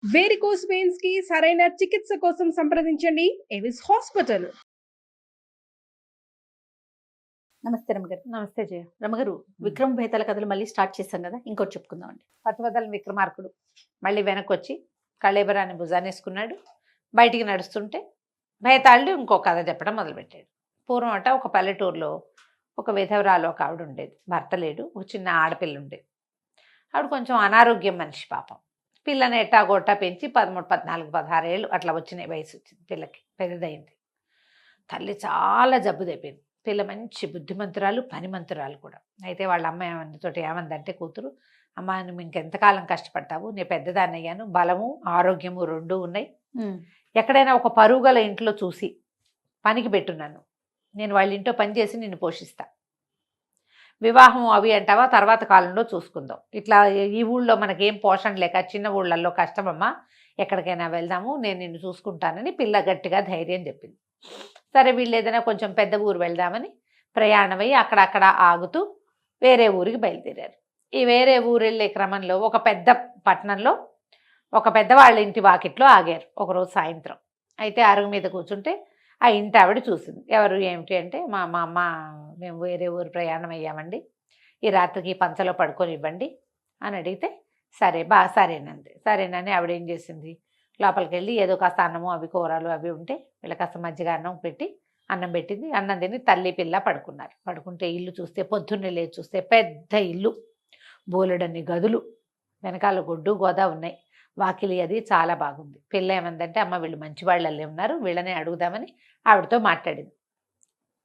Varicose veins కి సరైన చికిత్స కోసం సంప్రదించండి ఎవిస్ హాస్పిటల్. నమస్తే రమగారు. నమస్తే జయ. రమగారు, విక్రమ్ బేతాల కథలు మళ్ళీ స్టార్ట్ చేశాం కదా, ఇంకోటి చెప్పుకుందామండి. పట్టువదల విక్రమార్కుడు మళ్ళీ వెనక్కి వచ్చి కళేబరాన్ని భుజానేసుకున్నాడు. బయటికి నడుస్తుంటే భేతాళుడు ఇంకో కథ చెప్పడం మొదలుపెట్టాడు. పూర్వం అట ఒక పల్లెటూరులో ఒక విధవరాలు ఒక ఆవిడ ఉండేది. భర్త లేడు, ఒక చిన్న ఆడపిల్ల ఉండేది. ఆవిడ కొంచెం అనారోగ్యం మనిషి పాపం. పిల్లని ఎట్టాగొట్టా పెంచి 13, 14, 16 ఏళ్ళు అట్లా వచ్చినాయి వయసు వచ్చింది పిల్లకి, పెద్దదైంది. తల్లి చాలా జబ్బు తెప్పింది. పిల్ల మంచి బుద్ధిమంతురాలు, పనిమంతురాలు కూడా. అయితే వాళ్ళ అమ్మ తోటి ఏమందంటే కూతురు, అమ్మ నువ్వు ఇంకెంతకాలం కష్టపడతావు, నేను పెద్దదాన్ని అయ్యాను, బలము ఆరోగ్యము రెండూ ఉన్నాయి, ఎక్కడైనా ఒక పరుగుల ఇంట్లో చూసి పనికి పెట్టున్నాను, నేను వాళ్ళ ఇంట్లో పనిచేసి నిన్ను పోషిస్తా, వివాహం అవి అంటావా తర్వాత కాలంలో చూసుకుందాం, ఇట్లా ఈ ఊళ్ళో మనకేం పోషణ లేక చిన్న ఊళ్ళల్లో కష్టమమ్మా, ఎక్కడికైనా వెళ్దాము, నేను నిన్ను చూసుకుంటానని పిల్ల గట్టిగా ధైర్యం చెప్పింది. సరే వీళ్ళు ఏదైనా కొంచెం పెద్ద ఊరు వెళ్దామని ప్రయాణమై అక్కడక్కడ ఆగుతూ వేరే ఊరికి బయలుదేరారు. ఈ వేరే ఊరు వెళ్ళే క్రమంలో ఒక పెద్ద పట్టణంలో ఒక పెద్దవాళ్ళ ఇంటి వాకిట్లో ఆగారు ఒకరోజు సాయంత్రం. అయితే అరుగు మీద కూర్చుంటే ఆ ఇంటి ఆవిడ చూసింది. ఎవరు ఏమిటి అంటే, మా అమ్మ, మేము వేరే ఊరు ప్రయాణం అయ్యామండి, ఈ రాత్రికి పంచలో పడుకొని ఇవ్వండి అని అడిగితే సరే సరేనంది. సరేనని ఆవిడ ఏం చేసింది, లోపలికి వెళ్ళి ఏదో కాస్త అన్నము అవి కూరలు అవి ఉంటే వీళ్ళ కాస్త మజ్జిగ అన్నం పెట్టి అన్నం పెట్టింది. అన్నం తిని తల్లి పిల్ల పడుకున్నారు. పడుకుంటే ఇల్లు చూస్తే, పొద్దున్నే లేచి చూస్తే పెద్ద ఇల్లు, బోలెడన్ని గదులు, వెనకాల గొడ్డు గోదా ఉన్నాయి, వాకిలి అది చాలా బాగుంది. పిల్ల ఏమందంటే, అమ్మ వీళ్ళు మంచి వాళ్ళల్లే ఉన్నారు, వీళ్ళనే అడుగుదామని ఆవిడతో మాట్లాడింది.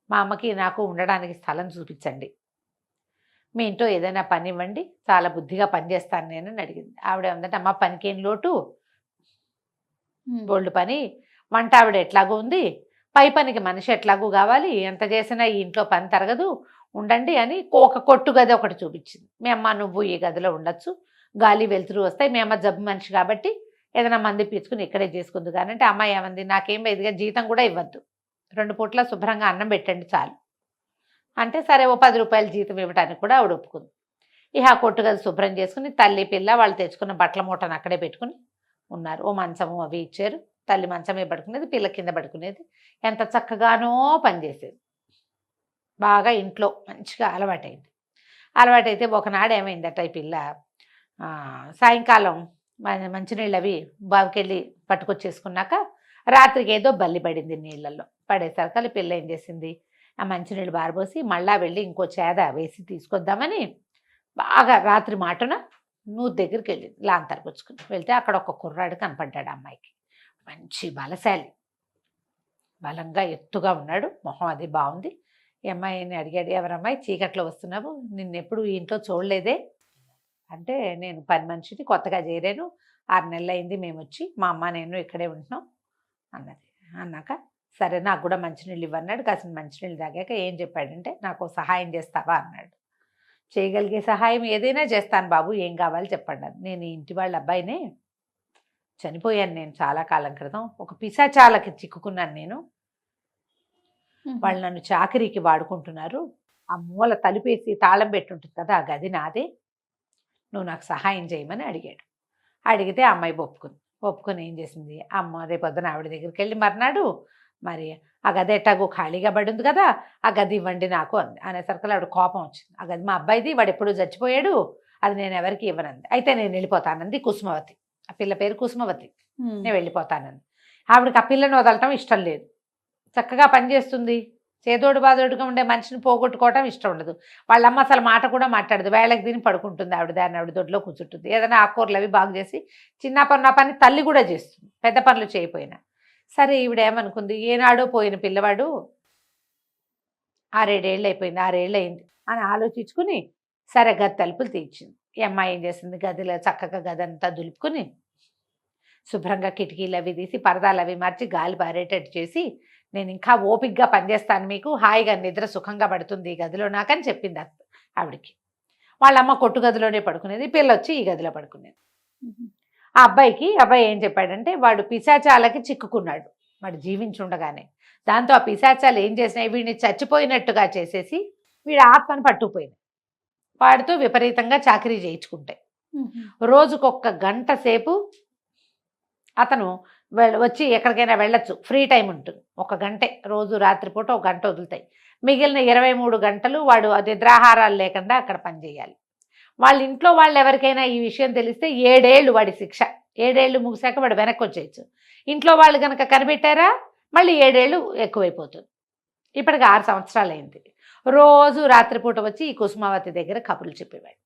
మా అమ్మకి నాకు ఉండడానికి స్థలం చూపించండి, మీ ఇంట్లో ఏదైనా పని ఇవ్వండి, చాలా బుద్ధిగా పనిచేస్తాను నేను అని అడిగింది. ఆవిడ ఏమందంటే, అమ్మ పనికేం లోటు, బోల్డ్ పని, వంట ఆవిడ ఎట్లాగూ ఉంది, పై పనికి మనిషి ఎట్లాగూ కావాలి, ఎంత చేసినా ఈ ఇంట్లో పని తరగదు, ఉండండి అని ఒక కొట్టు గది ఒకటి చూపించింది. మీ అమ్మ నువ్వు ఈ గదిలో ఉండొచ్చు, గాలి వెలుతురు వస్తాయి, మీ అమ్మ జబ్బు మనిషి కాబట్టి ఏదైనా మంది పీల్చుకుని ఇక్కడే చేసుకుంది. కానీ అంటే అమ్మాయి ఏమంది, నాకేం ఎదిగా జీతం కూడా ఇవ్వద్దు, 2 పూట్ల శుభ్రంగా అన్నం పెట్టండి చాలు అంటే, సరే ఓ 10 రూపాయలు జీతం ఇవ్వడానికి కూడా ఆవిడ ఒప్పుకుంది. ఇక ఆ కొట్టు గది శుభ్రం చేసుకుని తల్లి పిల్ల వాళ్ళు తెచ్చుకున్న బట్టల మూటను అక్కడే పెట్టుకుని ఉన్నారు. ఓ మంచము అవి ఇచ్చారు. తల్లి మంచమే పడుకునేది, పిల్ల కింద పడుకునేది. ఎంత చక్కగానో పనిచేసేది. బాగా ఇంట్లో మంచిగా అలవాటైంది. అలవాటైతే ఒకనాడు ఏమైందట, ఈ పిల్ల సాయంకాలం మంచినీళ్ళు అవి బావికెళ్ళి పట్టుకొచ్చేసుకున్నాక రాత్రికి ఏదో బల్లి పడింది నీళ్ళల్లో. పడేసరికి పిల్ల ఏం చేసింది, ఆ మంచినీళ్ళు బారబోసి మళ్ళా వెళ్ళి ఇంకో చేద వేసి తీసుకొద్దామని బాగా రాత్రి మాటన నూరు దగ్గరికి వెళ్ళింది. లాంతర్ పుచ్చుకుని వెళ్తే అక్కడ ఒక కుర్రాడు కనపడ్డాడు. అమ్మాయికి మంచి బలశాలి, బలంగా ఎత్తుగా ఉన్నాడు, మొహం అది బాగుంది. ఈ అమ్మాయిని అడిగాడు, ఎవరమ్మాయి చీకట్లో వస్తున్నావు, నిన్నెప్పుడు ఈ ఇంట్లో చూడలేదే అంటే, నేను పని మనిషిని, కొత్తగా చేరాను, 6 నెలలు అయింది మేము వచ్చి, మా అమ్మ నేను ఇక్కడే ఉంటున్నాం అన్నది. అన్నాక సరే నాకు కూడా మంచినీళ్ళు ఇవ్వన్నాడు. కాసిన మంచినీళ్ళు తాగాక ఏం చెప్పాడంటే, నాకు సహాయం చేస్తావా అన్నాడు. చేయగలిగే సహాయం ఏదైనా చేస్తాను బాబు, ఏం కావాలి చెప్పండి. నేను ఈ ఇంటి వాళ్ళ అబ్బాయినే, చనిపోయాను నేను చాలా కాలం క్రితం, ఒక పిశాచాలకి చిక్కుకున్నాను నేను, వాళ్ళు నన్ను చాకరీకి వాడుకుంటున్నారు, ఆ మూల తలుపేసి తాళం పెట్టుంటుంది కదా, ఆ గది నాదే, నువ్వు నాకు సహాయం చేయమని అడిగాడు. అడిగితే అమ్మాయి ఒప్పుకొని ఏం చేసింది, అమ్మ రేపొద్దున ఆవిడ దగ్గరికి వెళ్ళి మర్నాడు మరి ఆ గది ఎట్టాగో ఖాళీగా పడి ఉంది కదా, ఆ గది ఇవ్వండి నాకు అంది. అనేసరికి ఆవిడ కోపం వచ్చింది. ఆ గది మా అబ్బాయిది, వాడు ఎప్పుడు చచ్చిపోయాడు, అది నేను ఎవరికి ఇవ్వనంది. అయితే నేను వెళ్ళిపోతానంది కుసుమవతి. ఆ పిల్ల పేరు కుసుమవతి. నేను వెళ్ళిపోతానంది. ఆవిడకి ఆ పిల్లని వదలటం ఇష్టం లేదు. చక్కగా పనిచేస్తుంది, చేదోడు బాదోడుగా ఉండే మనిషిని పోగొట్టుకోవటం ఇష్టం ఉండదు. వాళ్ళమ్మ అసలు మాట కూడా మాట్లాడదు, వేళకి తిని పడుకుంటుంది ఆవిడ, దాన్ని ఆవిడ దొడ్లో కూర్చుంటుంది. ఏదైనా ఆకుకూరలు అవి బాగు చేసి చిన్న పని తల్లి కూడా చేస్తుంది, పెద్ద పనులు చేయకపోయినా. సరే ఈవిడ ఏమనుకుంది, ఏనాడో పోయిన పిల్లవాడు 6-7 ఏళ్ళు అయిపోయింది, 6 ఏళ్ళు అయింది అని ఆలోచించుకుని సరే గది తలుపులు తీర్చింది. ఈ అమ్మాయి ఏం చేసింది, గదిలో చక్కగా గదంతా దులుపుకుని శుభ్రంగా కిటికీలు అవి తీసి పరదాలు అవి మార్చి గాలి పారేటట్టు చేసి, నేను ఇంకా ఓపికగా పనిచేస్తాను, మీకు హాయిగా నిద్ర సుఖంగా పడుతుంది ఈ గదిలో నాకని చెప్పింది ఆవిడికి. వాళ్ళమ్మ కొట్టు గదిలోనే పడుకునేది, పిల్ల వచ్చి ఈ గదిలో పడుకునేది. ఆ అబ్బాయి ఏం చెప్పాడంటే, వాడు పిశాచాలకి చిక్కుకున్నాడు, వాడు జీవించుండగానే. దాంతో ఆ పిశాచాలు ఏం చేసినాయి, వీడిని చచ్చిపోయినట్టుగా చేసేసి వీడి ఆత్మను పట్టుకుపోయింది. వాడితో విపరీతంగా చాకరీ చేయించుకుంటాయి. రోజుకొక గంట సేపు అతను వచ్చి ఎక్కడికైనా వెళ్ళొచ్చు, ఫ్రీ టైం ఉంటుంది, 1 గంటే రోజు రాత్రిపూట 1 గంట వదులుతాయి. మిగిలిన 23 గంటలు వాడు నిద్రాహారాలు లేకుండా అక్కడ పనిచేయాలి. వాళ్ళ ఇంట్లో వాళ్ళు ఎవరికైనా ఈ విషయం తెలిస్తే 7 ఏళ్ళు వాడి శిక్ష. 7 ఏళ్ళు ముగిశాక వాడు వెనక్కి వచ్చేయచ్చు. ఇంట్లో వాళ్ళు కనుక కనిపెట్టారా మళ్ళీ 7 ఏళ్ళు ఎక్కువైపోతుంది. ఇప్పటికి 6 సంవత్సరాలు అయింది. రోజు రాత్రిపూట వచ్చి ఈ కుసుమావతి దగ్గర కబుర్లు చెప్పేవాడు.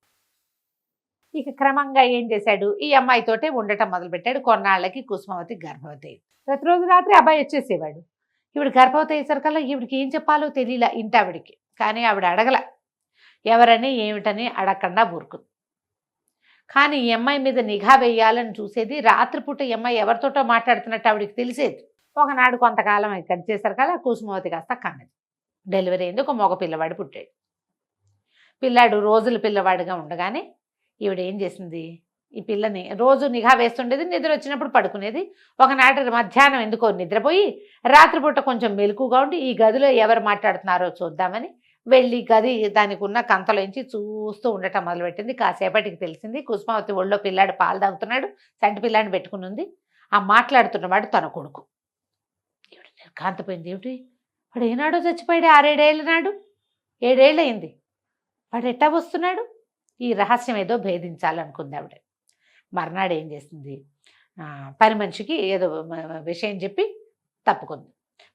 ఇక క్రమంగా ఏం చేశాడు, ఈ అమ్మాయితోటే ఉండటం మొదలుపెట్టాడు. కొన్నాళ్ళకి కుసుమావతి గర్భవతి అయింది. ప్రతిరోజు రాత్రి అబ్బాయి వచ్చేసేవాడు. ఈవిడ గర్భవతి అయ్యేసరికల్లా ఈవిడికి ఏం చెప్పాలో తెలియలా ఇంటావిడికి. కానీ ఆవిడ అడగల, ఎవరని ఏమిటని అడగకుండా ఊరుకుంది. కానీ ఈ అమ్మాయి మీద నిఘా వేయాలని చూసేది. రాత్రిపూట ఈ అమ్మాయి ఎవరితోటో మాట్లాడుతున్నట్టు ఆవిడికి తెలిసేది. ఒకనాడు కొంతకాలం ఇక్కడ చేసరికల్లా కుసుమావతి కాస్త కన్నది. డెలివరీ అయింది. ఒక మగ పిల్లవాడు పుట్టాడు. పిల్లాడు రోజుల పిల్లవాడిగా ఉండగానే ఈవిడ ఏం చేసింది, ఈ పిల్లని రోజు నిఘా వేస్తుండేది. నిద్ర వచ్చినప్పుడు పడుకునేది. ఒకనాటి మధ్యాహ్నం ఎందుకో నిద్రపోయి రాత్రిపూట కొంచెం మెలకుగా ఉండి ఈ గదిలో ఎవరు మాట్లాడుతున్నారో చూద్దామని వెళ్ళి గది దానికి ఉన్న కంతలోంచి చూస్తూ ఉండటం మొదలుపెట్టింది. కాసేపటికి తెలిసింది కుసుమావతి ఒళ్ళో పిల్లాడు పాలు తాగుతున్నాడు, సంటి పిల్లాడిని పెట్టుకుని ఉంది. ఆ మాట్లాడుతున్నవాడు తన కొడుకు. ఈవిడ నిర్ఘాంతపోయింది. ఏమిటి, వాడు ఏనాడో చచ్చిపోయాడు, 6-7 ఏళ్ళ నాడు, 7 ఏళ్ళు అయింది, వాడు ఎట్టా వస్తున్నాడు? ఈ రహస్యం ఏదో భేదించాలనుకుంది ఆవిడ. మర్నాడు ఏం చేసింది, పని మనిషికి ఏదో విషయం చెప్పి తప్పుకుంది.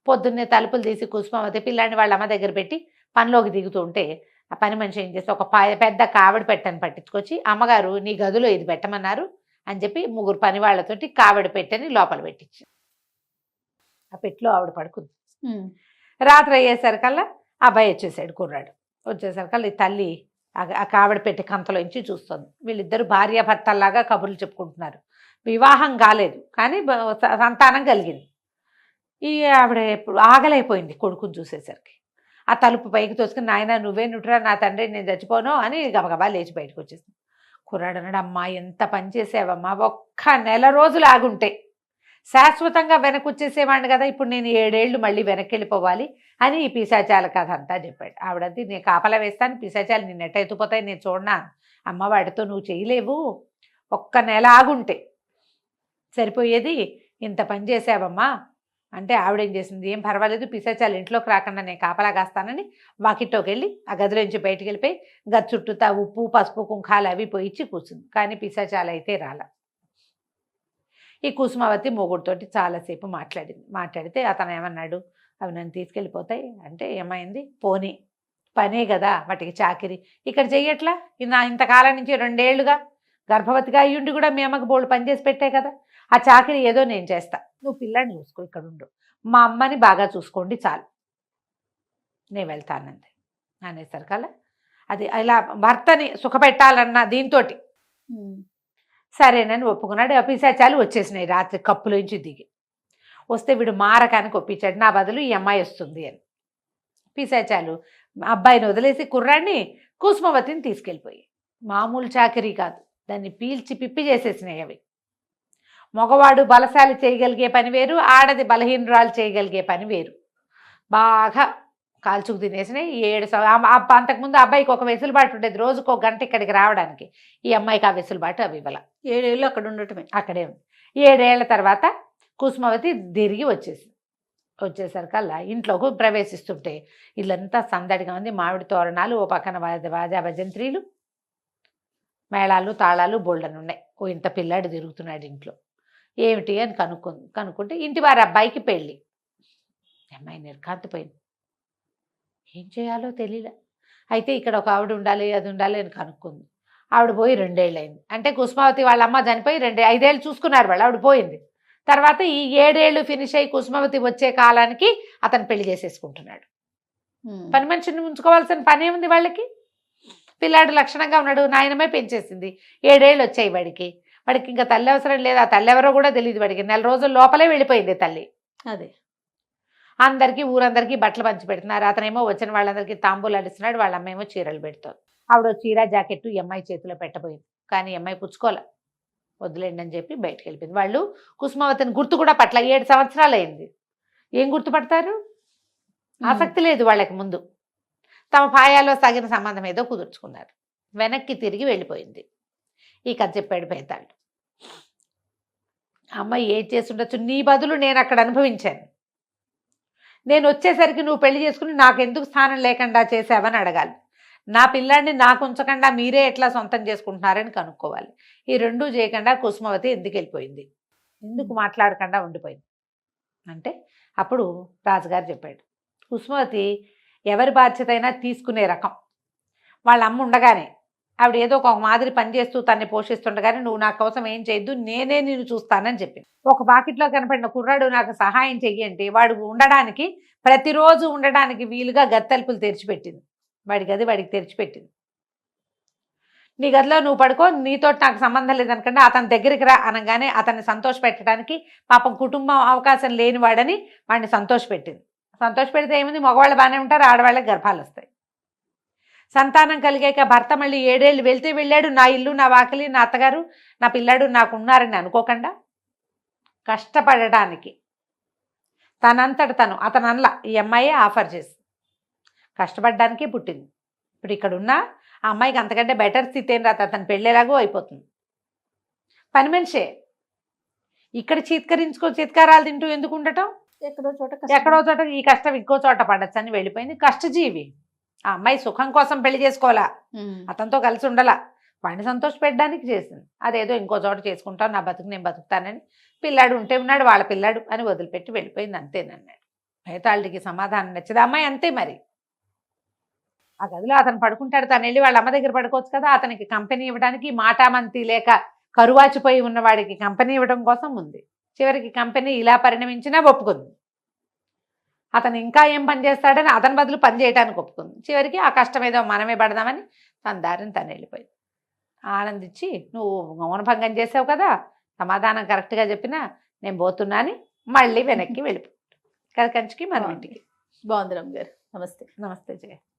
పొద్దున్నే తలుపులు తీసి కుసుమావతి పిల్లాడిని వాళ్ళ అమ్మ దగ్గర పెట్టి పనిలోకి దిగుతూ ఉంటే ఆ పని మనిషి ఏం చేస్తే ఒక పెద్ద కావిడి పెట్టని పట్టించుకొచ్చి, అమ్మగారు నీ గదిలో ఇది పెట్టమన్నారు అని చెప్పి 3 పని వాళ్ళతోటి కావిడి పెట్టని లోపల పెట్టించి ఆ పెట్టిలో ఆవిడ పడుకుంది. రాత్రి అయ్యేసరికల్లా అబ్బాయి వచ్చేసాడు, కుర్రాడు. వచ్చేసరికల్లా ఈ తల్లి ఆ కావిడ పెట్టి కంతలోంచి చూస్తుంది. వీళ్ళిద్దరు భార్యాభర్తల్లాగా కబుర్లు చెప్పుకుంటున్నారు. వివాహం కాలేదు కానీ సంతానం కలిగింది. ఈ ఆవిడ ఎప్పుడు ఆగలైపోయింది కొడుకుని చూసేసరికి. ఆ తలుపు పైకి తోసుకుని, నాయన నువ్వే నుట్రా, నా తండ్రి నేను చచ్చిపోను అని గబగబా లేచి బయటకు వచ్చేసింది. కుర్రాడు అన్నాడు, అమ్మా ఎంత పని చేసావమ్మా, 1 నెల రోజులు ఆగుంటే శాశ్వతంగా వెనక్కి వచ్చేసేవాడిని కదా, ఇప్పుడు నేను 7 ఏళ్ళు మళ్ళీ వెనక్కి వెళ్ళిపోవాలి అని ఈ పిశాచాల కథ అంతా చెప్పాడు. ఆవిడంది, నేను కాపలా వేస్తాను, పిశాచాలు నిన్ను ఎట్ట ఎత్తుపోతాయి నేను చూడనా, అమ్మ వాడితో నువ్వు చేయలేవు, 1 నెల ఆగుంటే సరిపోయేది, ఇంత పని చేసావమ్మా అంటే ఆవిడేం చేసింది, ఏం పర్వాలేదు పిశాచాలు ఇంట్లోకి రాకుండా నేను కాపలా కాస్తానని వాకిట్లోకి వెళ్ళి ఆ గదిలోంచి బయటికి వెళ్ళిపోయి గది చుట్టూతా ఉప్పు పసుపు కుంకాలు అవి పోయిచ్చి కూర్చుంది. కానీ పిశాచాలు అయితే రాలా. ఈ కుసుమావతి మొగుడితోటి చాలాసేపు మాట్లాడితే అతను ఏమన్నాడు, అవి నన్ను తీసుకెళ్ళిపోతాయి అంటే ఏమైంది, పోనీ పనే కదా వాటికి చాకిరి, ఇక్కడ చెయ్యట్లా, ఇంతకాలం నుంచి 2 ఏళ్ళుగా గర్భవతిగా అయ్యుండి కూడా మీ అమ్మకి బోళ్ళు పనిచేసి పెట్టే కదా, ఆ చాకిరి ఏదో నేను చేస్తా, నువ్వు పిల్లాన్ని చూసుకో, ఇక్కడ ఉండు, మా అమ్మని బాగా చూసుకోండి చాలు, నేను వెళ్తానంది అనేసరికల్లా అది ఇలా భర్తని సుఖపెట్టాలన్న దీంతో సరేనని ఒప్పుకున్నాడు. ఆ పిశాచాలు వచ్చేసినాయి రాత్రి కప్పులోంచి దిగి వస్తే వీడు మారకానికి ఒప్పించాడు, నా బదులు ఈ అమ్మాయి వస్తుంది అని. పిశాచాలు అబ్బాయిని వదిలేసి కుర్రాడిని కుసుమవతిని తీసుకెళ్ళిపోయి, మామూలు చాకరీ కాదు, దాన్ని పీల్చి పిప్పి చేసేసినాయి అవి. మగవాడు బలశాలి చేయగలిగే పని వేరు, ఆడది బలహీనరాలు చేయగలిగే పని వేరు. బాగా కాల్చుకు తినేసినాయి. 7 అంతకుముందు అబ్బాయికి ఒక వెసులుబాటు ఉండేది, రోజుకు 1 గంట ఇక్కడికి రావడానికి. ఈ అమ్మాయికి ఆ వెసులుబాటు అవి ఇవ్వాల. 7 ఏళ్ళు అక్కడ ఉండటమే, అక్కడే ఉంది. 7 ఏళ్ల తర్వాత కుసుమవతి తిరిగి వచ్చేసరికల్లా ఇంట్లోకి ప్రవేశిస్తుంటే ఇల్లంతా సందడిగా ఉంది. మామిడి తోరణాలు, ఓ పక్కన వాజా భజంత్రీలు, మేళాలు తాళాలు బోల్డన్ ఉన్నాయి. ఓ ఇంత పిల్లాడు తిరుగుతున్నాడు ఇంట్లో, ఏమిటి అని కనుక్కుంటే ఇంటి వారి అబ్బాయికి పెళ్ళి. అమ్మాయి నిర్ఘాంతపోయింది, ఏం చేయాలో తెలియలే. అయితే ఇక్కడ ఒక ఆవిడ ఉండాలి, అది ఉండాలి అని కనుక్కుంది. ఆవిడ పోయి 2 ఏళ్ళు అయింది. అంటే కుసుమావతి వాళ్ళ అమ్మ చనిపోయి 5 ఏళ్ళు చూసుకున్నారు వాళ్ళు, ఆవిడ పోయింది. తర్వాత ఈ 7 ఏళ్ళు ఫినిష్ అయ్యి కుసుమావతి వచ్చే కాలానికి అతను పెళ్లి చేసేసుకుంటున్నాడు. పని మనిషిని ఉంచుకోవాల్సిన పని ఏముంది వాళ్ళకి, పిల్లాడు లక్షణంగా ఉన్నాడు, నాయనమే పెంచేసింది. 7 ఏళ్ళు వచ్చాయి వాడికి ఇంకా తల్లి అవసరం లేదు. ఆ తల్లి ఎవరో కూడా తెలియదు వాడికి. 4 రోజుల లోపలే వెళ్ళిపోయింది తల్లి. అదే అందరికీ ఊరందరికీ బట్టలు పంచి పెడుతున్నారు. అతనేమో వచ్చిన వాళ్ళందరికీ తాంబూలాలు ఇస్తున్నాడు, వాళ్ళ అమ్మేమో చీరలు పెడుతుంది. ఆవిడ చీర జాకెట్టు అమ్మాయి చేతిలో పెట్టబోయింది, కానీ అమ్మాయి పుచ్చుకోలే, వద్దులేండి అని చెప్పి బయటకు వెళ్ళిపోయింది. వాళ్ళు కుసుమావతిని గుర్తు కూడా పట్ల. 7 సంవత్సరాలు అయింది, ఏం గుర్తుపడతారు, ఆసక్తి లేదు వాళ్ళకి. ముందు తమ పాయాల్లో సాగిన సంబంధం ఏదో కుదుర్చుకున్నారు, వెనక్కి తిరిగి వెళ్ళిపోయింది. ఈ కథ చెప్పాడు బేతాళుడు. ఆ అమ్మాయి ఏది చేస్తుండొచ్చు, నీ బదులు నేను అక్కడ అనుభవించాను. నేను వచ్చేసరికి నువ్వు పెళ్లి చేసుకుని నాకు ఎందుకు స్థానం లేకుండా చేసావని అడగాలి. నా పిల్లాడిని నాకు ఉంచకుండా మీరే ఎట్లా సొంతం చేసుకుంటున్నారని కనుక్కోవాలి. ఈ రెండూ చేయకుండా కుసుమవతి ఎందుకు వెళ్ళిపోయింది, ఎందుకు మాట్లాడకుండా ఉండిపోయింది అంటే అప్పుడు రాజుగారు చెప్పాడు, కుసుమవతి ఎవరి బాధ్యత అయినా తీసుకునే రకం. వాళ్ళ అమ్మ ఉండగానే ఆవిడ ఏదో ఒక మాదిరి పనిచేస్తూ తన్ని పోషిస్తుండగానే నువ్వు నా కోసం ఏం చేయొద్దు, నేనే నేను చూస్తానని చెప్పింది. ఒక వాకిట్లో కనపడిన కుర్రాడు నాకు సహాయం చెయ్యంటే వాడు ఉండడానికి, ప్రతిరోజు ఉండడానికి వీలుగా గత్తెలుపులు తెరిచిపెట్టింది. వాడి గది వాడికి తెరిచిపెట్టింది. నీ గదిలో నువ్వు పడుకో, నీతో నాకు సంబంధం లేదనకుండా అతని దగ్గరికి రా అనగానే అతన్ని సంతోష పెట్టడానికి, పాపం కుటుంబం అవకాశం లేనివాడని వాడిని సంతోషపెట్టింది. సంతోషపెడితే ఏముంది, మగవాళ్ళు బాగానే ఉంటారు, ఆడవాళ్ళకి గర్భాలు వస్తాయి. సంతానం కలిగాక భర్త మళ్ళీ 7 ఏళ్ళు వెళ్తే వెళ్ళాడు, నా ఇల్లు నా వాకిలి నా అత్తగారు నా పిల్లాడు నాకు ఉన్నారని అనుకోకుండా కష్టపడడానికి తనంతట తను అతను అనలా, ఈ అమ్మాయే ఆఫర్ చేసి కష్టపడడానికే పుట్టింది. ఇప్పుడు ఇక్కడ ఉన్న ఆ అమ్మాయికి అంతకంటే బెటర్ స్థితి ఏం రాదు, అతను పెళ్ళేలాగో అయిపోతుంది. పని మనిషే ఇక్కడ చిత్కారాలు తింటూ ఎందుకు ఉండటం, ఎక్కడో చోట ఈ కష్టం ఇంకో చోట పడచ్చు అని వెళ్ళిపోయింది. కష్టజీవి. ఆ అమ్మాయి సుఖం కోసం పెళ్లి చేసుకోవాలా, అతనితో కలిసి ఉండాలా, వాడిని సంతోష పెట్టడానికి చేసింది. అదేదో ఇంకో చోట చేసుకుంటాను, నా బతుకు నేను బతుకుతానని, పిల్లాడు ఉంటే ఉన్నాడు, వాళ్ళ పిల్లాడు అని వదిలిపెట్టి వెళ్ళిపోయింది, అంతేనన్నాడు. భయతాళికి సమాధానం నచ్చదు. అమ్మాయి అంతే మరి. ఆ గదిలో అతను పడుకుంటాడు, తను వెళ్ళి వాళ్ళ అమ్మ దగ్గర పడుకోవచ్చు కదా. అతనికి కంపెనీ ఇవ్వడానికి మాటామంతి లేక కరువాచిపోయి ఉన్నవాడికి కంపెనీ ఇవ్వడం కోసం ఉంది. చివరికి కంపెనీ ఇలా పరిణమించినా ఒప్పుకుంది. అతను ఇంకా ఏం పని చేస్తాడని అతని బదులు పని చేయడానికి ఒప్పుకుంది. చివరికి ఆ కష్టం ఏదో మనమే పడదామని తన దారిని తను వెళ్ళిపోయింది. ఆనందించి నువ్వు మౌనభంగం చేసావు కదా, సమాధానం కరెక్ట్గా చెప్పినా నేను పోతున్నా అని మళ్ళీ వెనక్కి వెళ్ళిపోయాడు. కంచికి మనం ఇంటికి. బాగుంది రామ్ గారు. నమస్తే. నమస్తే జయ.